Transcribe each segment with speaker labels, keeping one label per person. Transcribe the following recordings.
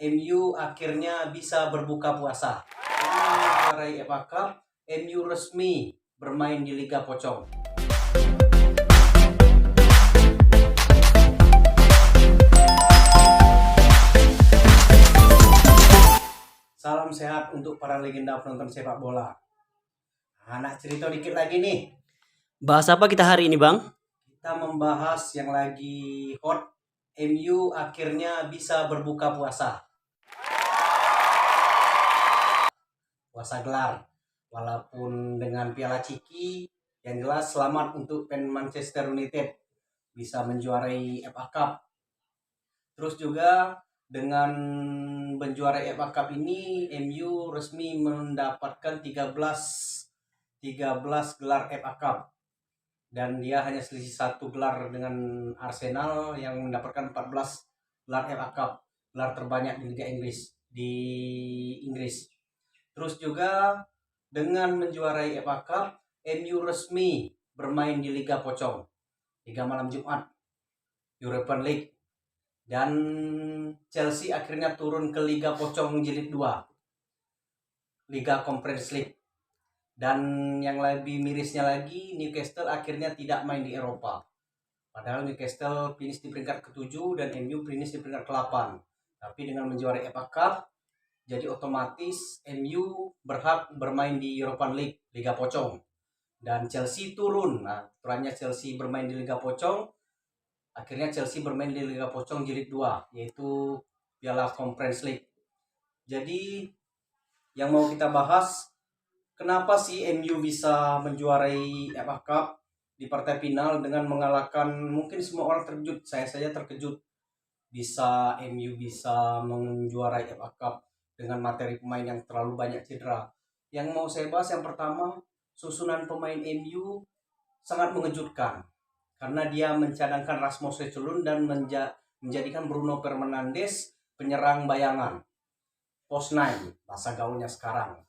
Speaker 1: MU akhirnya bisa berbuka puasa. Menjuarai FA Cup, MU resmi bermain di Liga Pocong. Salam sehat untuk para legenda penonton sepak bola. Anak cerita dikit lagi nih.
Speaker 2: Bahas apa kita hari ini, Bang?
Speaker 1: Kita membahas yang lagi hot. MU akhirnya bisa berbuka puasa. Puasa gelar. Walaupun dengan Piala Ciki, yang jelas selamat untuk fans Manchester United bisa menjuarai FA Cup. Terus juga dengan menjuarai FA Cup ini, MU resmi mendapatkan 13 gelar FA Cup. Dan dia hanya selisih 1 gelar dengan Arsenal yang mendapatkan 14 gelar FA Cup, gelar terbanyak di Liga Inggris. Terus juga dengan menjuarai FA Cup, MU resmi bermain di Liga Pocong, Liga Malam Jumat, European League. Dan Chelsea akhirnya turun ke Liga Pocong Jilid 2, Liga Conference League. Dan yang lebih mirisnya lagi, Newcastle akhirnya tidak main di Eropa. Padahal Newcastle finish di peringkat ke-7 dan MU finish di peringkat ke-8. Tapi dengan menjuarai FA Cup, jadi otomatis MU berhak bermain di European League, Liga Pocong. Dan Chelsea turun. Nah, aturannya Chelsea bermain di Liga Pocong. Akhirnya Chelsea bermain di Liga Pocong Jilid 2, yaitu Piala Conference League. Jadi yang mau kita bahas, kenapa sih MU bisa menjuarai FA Cup di partai final dengan mengalahkan, mungkin semua orang terkejut, saya saja terkejut bisa MU bisa menjuarai FA Cup dengan materi pemain yang terlalu banyak cedera. Yang mau saya bahas yang pertama, susunan pemain MU sangat mengejutkan karena dia mencadangkan Rasmus Højlund dan menjadikan Bruno Fernandes penyerang bayangan, false nine bahasa gaulnya sekarang.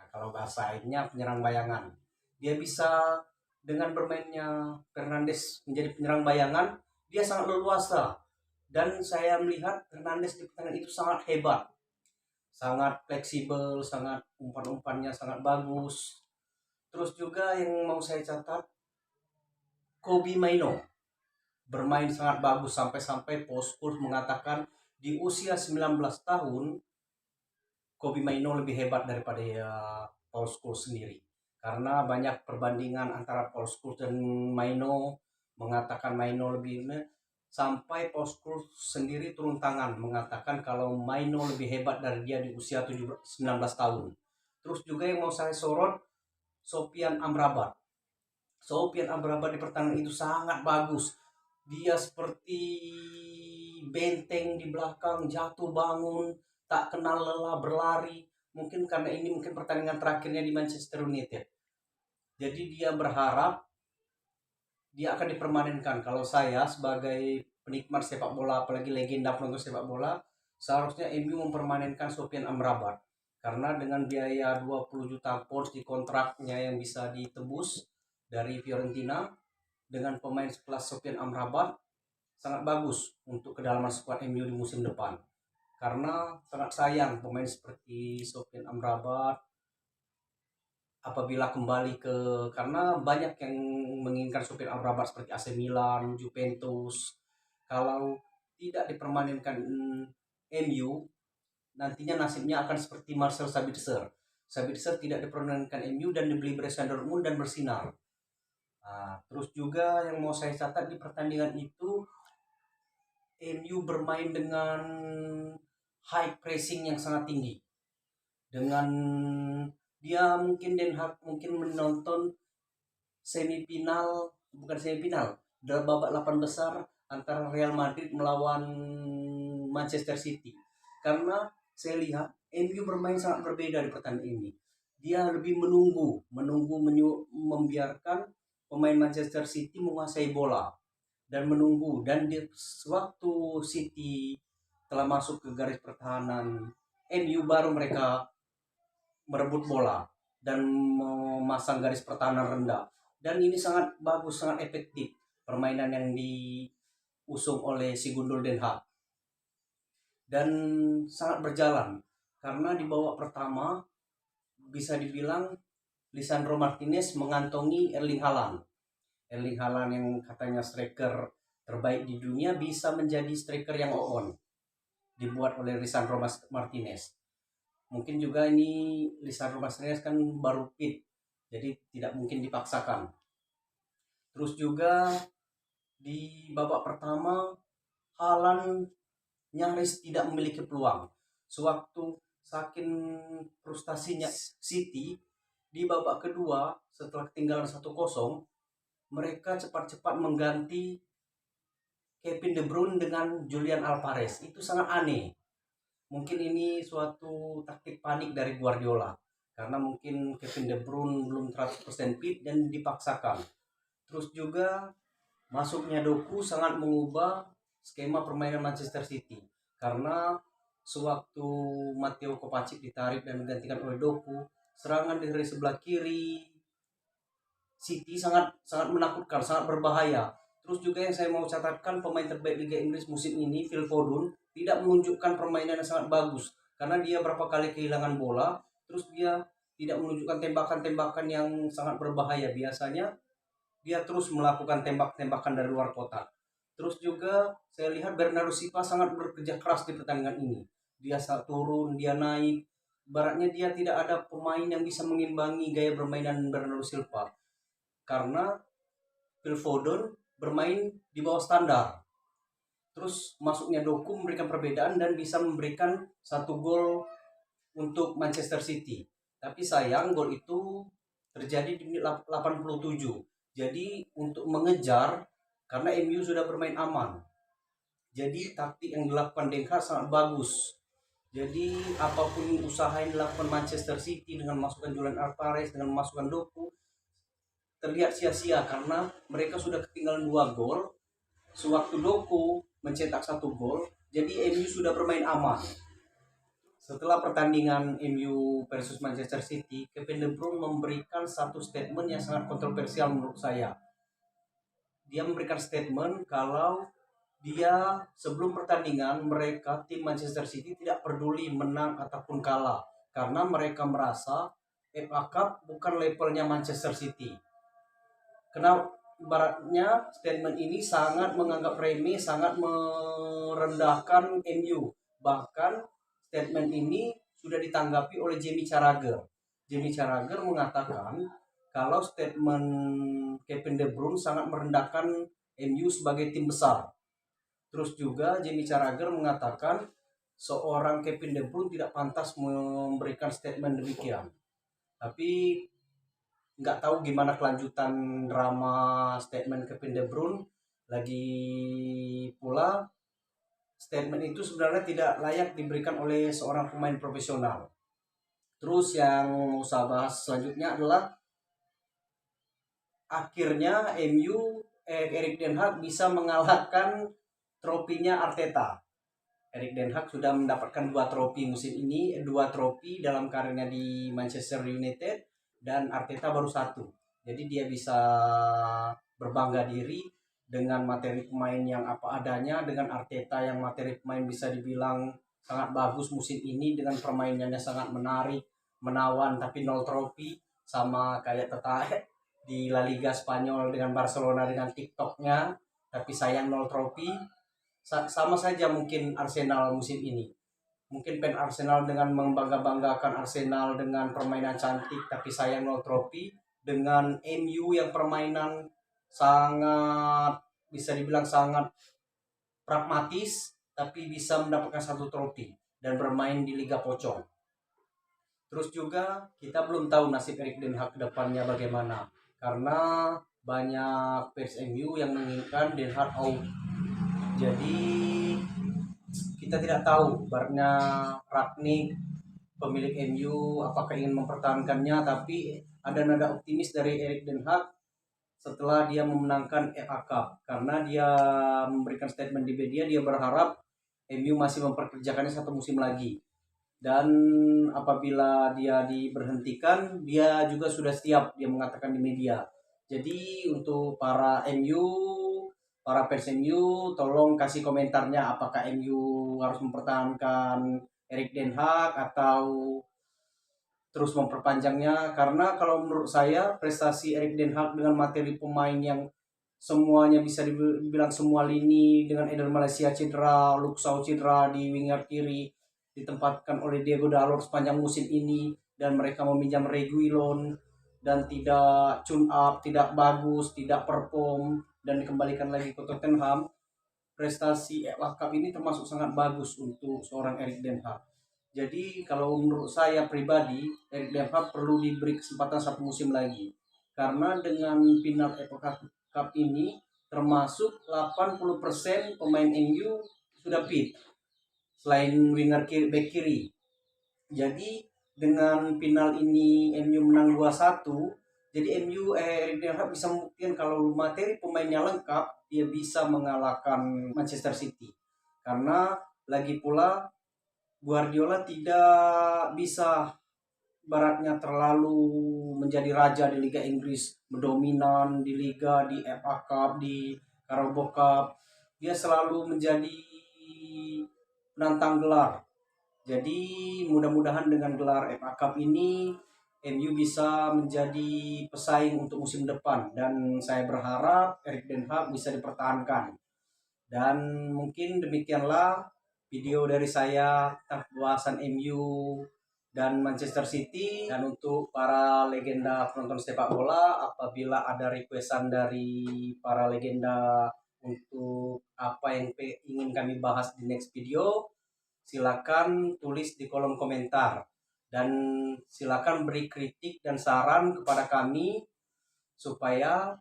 Speaker 1: Kalau bahasa lainnya penyerang bayangan. Dia bisa dengan bermainnya Fernandes menjadi penyerang bayangan, dia sangat leluasa. Dan saya melihat Fernandes di pertandingan itu sangat hebat. Sangat fleksibel, sangat umpan-umpannya sangat bagus. Terus juga yang mau saya catat, Kobbie Mainoo bermain sangat bagus sampai Paul Scholes mengatakan di usia 19 tahun Kobbie Mainoo lebih hebat daripada Paul Scholes sendiri. Karena banyak perbandingan antara Paul Scholes dan Mainoo, mengatakan Mainoo lebih, sampai Paul Scholes sendiri turun tangan mengatakan kalau Mainoo lebih hebat dari dia di usia 19 tahun. Terus juga yang mau saya sorot, Sofyan Amrabat. Sofyan Amrabat di pertandingan itu sangat bagus. Dia seperti benteng di belakang, jatuh bangun, tak kenal lelah berlari. Mungkin karena ini mungkin pertandingan terakhirnya di Manchester United. Jadi dia berharap dia akan dipermanenkan. Kalau saya sebagai penikmat sepak bola, apalagi legenda penonton sepak bola, seharusnya MU mempermanenkan Sofyan Amrabat. Karena dengan biaya 20 juta pounds di kontraknya yang bisa ditebus dari Fiorentina, dengan pemain sekelas Sofyan Amrabat sangat bagus untuk kedalaman skuad MU di musim depan. Karena sangat sayang pemain seperti Sofyan Amrabat apabila kembali karena banyak yang menginginkan Sofyan Amrabat seperti AC Milan, Juventus. Kalau tidak dipermanenkan MU, nantinya nasibnya akan seperti Marcel Sabitzer. Sabitzer tidak dipermanenkan MU dan dibeli Borussia Dortmund dan bersinar. Nah, terus juga yang mau saya catat di pertandingan itu, MU bermain dengan high pressing yang sangat tinggi. Dengan dia mungkin Den Haag mungkin menonton bukan semifinal, dalam babak 8 besar antara Real Madrid melawan Manchester City. Karena saya lihat MU bermain sangat berbeda di pertandingan ini. Dia lebih menunggu membiarkan pemain Manchester City menguasai bola dan menunggu, dan di waktu City telah masuk ke garis pertahanan MU baru mereka merebut bola dan memasang garis pertahanan rendah. Dan ini sangat bagus, sangat efektif permainan yang diusung oleh si Gundul Den Haag. dan sangat berjalan karena di babak pertama bisa dibilang Lisandro Martinez mengantongi Erling Haaland. Erling Haaland yang katanya striker terbaik di dunia bisa menjadi striker yang on dibuat oleh Lisandro Martinez. Mungkin juga ini Lisandro Martinez kan baru fit, jadi tidak mungkin dipaksakan. Terus juga di babak pertama Haaland nyaris tidak memiliki peluang. Sewaktu saking frustasinya City di babak kedua setelah ketinggalan 1-0, mereka cepat-cepat mengganti Kevin De Bruyne dengan Julian Alvarez. Itu sangat aneh. Mungkin ini suatu taktik panik dari Guardiola karena mungkin Kevin De Bruyne belum 100% fit dan dipaksakan. Terus juga masuknya Doku sangat mengubah skema permainan Manchester City karena sewaktu Matteo Kovacic ditarik dan digantikan oleh Doku, serangan dari sebelah kiri City sangat menakutkan, sangat berbahaya. Terus juga yang saya mau catatkan, pemain terbaik Liga Inggris musim ini, Phil Foden, tidak menunjukkan permainan yang sangat bagus karena dia berapa kali kehilangan bola, terus dia tidak menunjukkan tembakan-tembakan yang sangat berbahaya. Biasanya dia terus melakukan tembak-tembakan dari luar kotak. Terus juga saya lihat Bernardo Silva sangat bekerja keras di pertandingan ini. Dia saat turun, dia naik. Baratnya dia tidak ada pemain yang bisa mengimbangi gaya permainan Bernardo Silva. Karena Phil Foden bermain di bawah standar. Terus masuknya Doku memberikan perbedaan dan bisa memberikan 1 gol untuk Manchester City. Tapi sayang gol itu terjadi di menit 87. Jadi untuk mengejar, karena MU sudah bermain aman. Jadi taktik yang dilakukan Den Haag sangat bagus. Jadi apapun usaha yang dilakukan Manchester City dengan memasukkan Julian Alvarez, dengan memasukkan Doku, terlihat sia-sia karena mereka sudah ketinggalan 2 gol. Sewaktu Doku mencetak 1 gol, jadi MU sudah bermain aman. Setelah pertandingan MU versus Manchester City, Kevin De Bruyne memberikan satu statement yang sangat kontroversial menurut saya. Dia memberikan statement kalau dia sebelum pertandingan mereka tim Manchester City tidak peduli menang ataupun kalah karena mereka merasa FA Cup bukan levelnya Manchester City. Kenapa ibaratnya statement ini sangat menganggap remeh, sangat merendahkan MU. Bahkan statement ini sudah ditanggapi oleh Jamie Carragher. Jamie Carragher mengatakan kalau statement Kevin De Bruyne sangat merendahkan MU sebagai tim besar. Terus juga Jamie Carragher mengatakan seorang Kevin De Bruyne tidak pantas memberikan statement demikian. Tapi nggak tahu gimana kelanjutan drama statement Kevin De Bruyne. Lagi pula statement itu sebenarnya tidak layak diberikan oleh seorang pemain profesional. Terus yang mau saya bahas selanjutnya adalah akhirnya Erik ten Hag bisa mengalahkan tropinya Arteta. Erik ten Hag sudah mendapatkan 2 trofi musim ini, 2 trofi dalam karirnya di Manchester United, dan Arteta baru 1. Jadi dia bisa berbangga diri dengan materi pemain yang apa adanya, dengan Arteta yang materi pemain bisa dibilang sangat bagus musim ini dengan permainannya sangat menarik, menawan tapi 0 trofi, sama kayak Teta di La Liga Spanyol dengan Barcelona dengan TikToknya, tapi sayang 0 trofi. Sama saja mungkin Arsenal musim ini. Mungkin fan Arsenal dengan membangga-banggakan Arsenal dengan permainan cantik tapi sayang 0 trofi, dengan MU yang permainan sangat bisa dibilang sangat pragmatis tapi bisa mendapatkan 1 trofi dan bermain di Liga Pocong. Terus juga kita belum tahu nasib Erik ten Hag ke depannya bagaimana karena banyak fans MU yang menginginkan Den Hag out. Jadi kita tidak tahu barunya Ragnik pemilik MU apakah ingin mempertahankannya, tapi ada nada optimis dari Erik ten Hag setelah dia memenangkan FA Cup karena dia memberikan statement di media, dia berharap MU masih memperkerjakannya 1 musim lagi, dan apabila dia diberhentikan dia juga sudah siap, dia mengatakan di media. Jadi untuk para MU, para fans MU tolong kasih komentarnya apakah MU harus mempertahankan Erik ten Hag atau terus memperpanjangnya, karena kalau menurut saya prestasi Erik ten Hag dengan materi pemain yang semuanya bisa dibilang semua lini, dengan Eder Malaysia cedera, Luke Shaw cedera di winger kiri ditempatkan oleh Diego Dalot sepanjang musim ini, dan mereka meminjam Reguilon dan tidak tune up, tidak bagus, tidak perform dan dikembalikan lagi ke Tottenham. Prestasi FA Cup ini termasuk sangat bagus untuk seorang Erik ten Hag. Jadi kalau menurut saya pribadi, Erik ten Hag perlu diberi kesempatan satu musim lagi. Karena dengan final FA Cup ini termasuk 80% pemain MU sudah fit selain winger kiri, back kiri. Jadi dengan final ini MU menang 2-1, jadi Erik ten Hag bisa membuktikan kalau materi pemainnya lengkap, dia bisa mengalahkan Manchester City. Karena lagi pula Guardiola tidak bisa baratnya terlalu menjadi raja di Liga Inggris, mendominan di Liga, di FA Cup, di Carabao Cup. Dia selalu menjadi penantang gelar. Jadi mudah-mudahan dengan gelar FA Cup ini MU bisa menjadi pesaing untuk musim depan, dan saya berharap Erik ten Hag bisa dipertahankan. Dan mungkin demikianlah video dari saya tentang pembahasan MU dan Manchester City. Dan untuk para legenda penonton sepak bola, apabila ada requestan dari para legenda untuk apa yang ingin kami bahas di next video, silakan tulis di kolom komentar, dan silakan beri kritik dan saran kepada kami supaya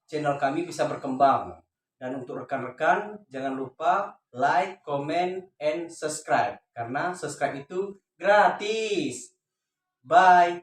Speaker 1: channel kami bisa berkembang. Dan untuk rekan-rekan, jangan lupa like, comment, and subscribe, karena subscribe itu gratis. Bye.